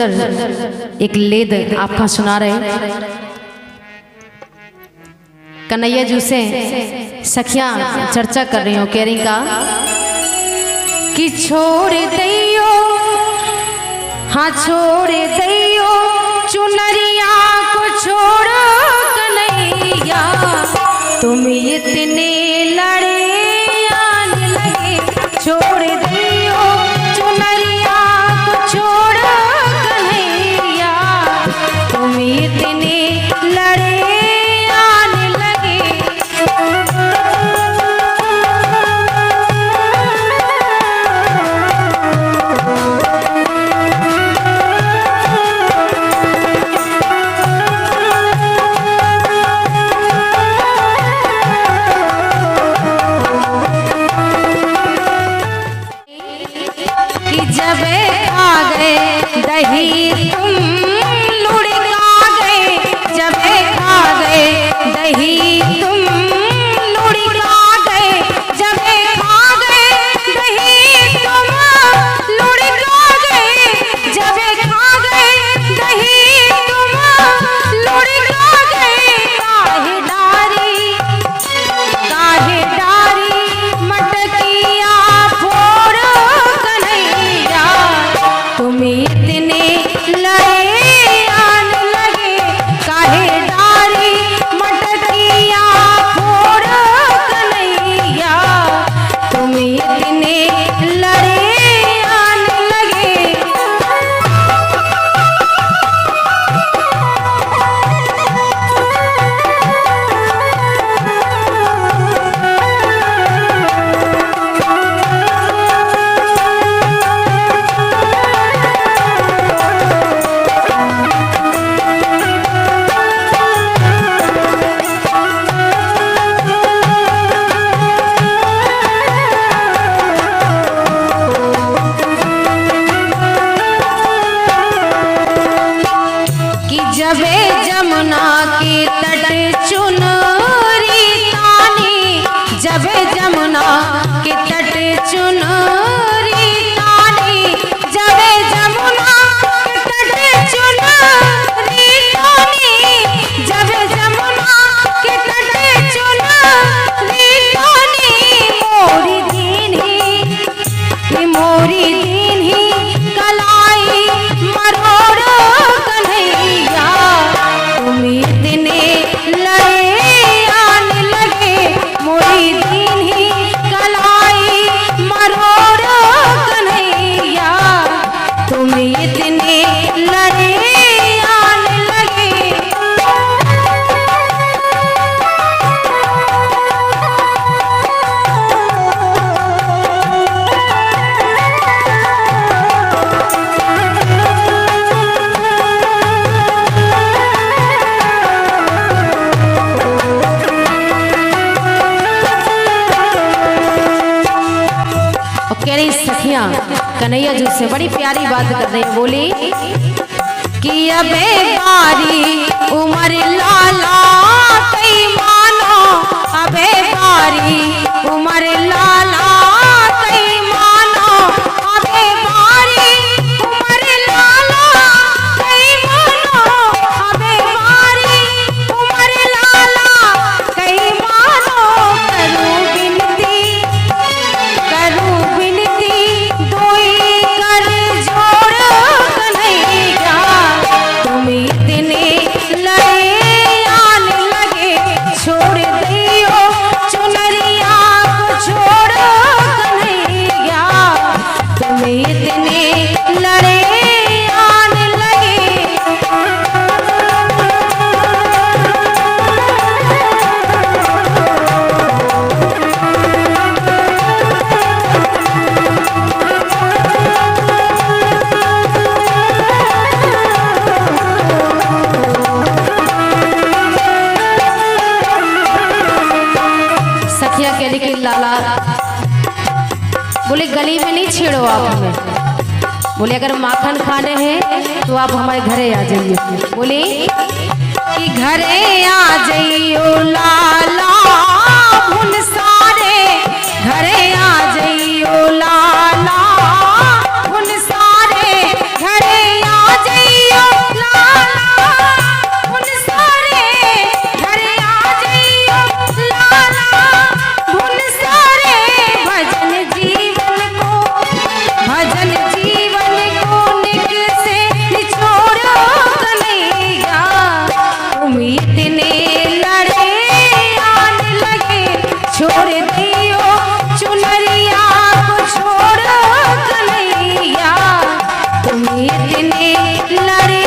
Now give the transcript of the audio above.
एक लेद आपका सुना रहे। कन्हैया जी से सखियां चर्चा कर रही हो, कह रही का कि छोड़ दियो, हाँ छोड़ दियो चुनरिया को छोड़ो कन्हैया, तुम इतने लड़े आने लगे। छोड़ दियो चुनरिया को छोड़ो कन्हैया, तुम इतने लड़े आने लगे। जब आ गए दही तुम लुढ़का गए, जब आ गए दही तुम लुढ़का गए, जब आ गए दही तुम लुढ़का गए, जब आ गए दही तुम लुढ़का गए। काहे डारी मटकिया फोड़ो कन्हैया, तुम इतने लड़े आने लगे। काहे डारी मटकिया फोड़ो कन्हैया, तुम इतने लड़े आने लगे। जबे जमुना के तट चुनरी तानी, जबे जमुना के तट चुनरी तानी, जबे जमुना के तट चुनरी तानी, जबे जमुना के तट चुनरी तानी। मोरी दीन ही कलाई मरोड़ो कन्हैया, तुम इतने लड़े आने लगे। मोरी दीन ही कलाई मरोड़ो कन्हैया, तुम इतने लड़े आने लगे। कह रही सखियां कन्हैया जी से बड़ी प्यारी बात कर रही है, बोली कि अबे बारी उमर लाला कई मानो, अबे बारी उमर लाला कई मानो, अबे बारी उमर लाला कई मानो, अबे बारी उमर लाला कई मानो। करूं बिनती दोई कर जोड़ो कन्हैया, तुम इतने लड़े आने लगे। छोड़ दियो चुनरिया को छोड़ो कन्हैया, तुम इतने लड़े आने लगे। सखिया कह रही कि लाला बोले गली में नहीं छेड़ो आप हमें, बोले अगर माखन खाने हैं तो आप हमारे घरे आ जाइए। बोले कि घरे आ जाइयो लाला भुन सारे, घरे आ जाइयो लाला भुन सारे, घरे आ जाइयो लड़े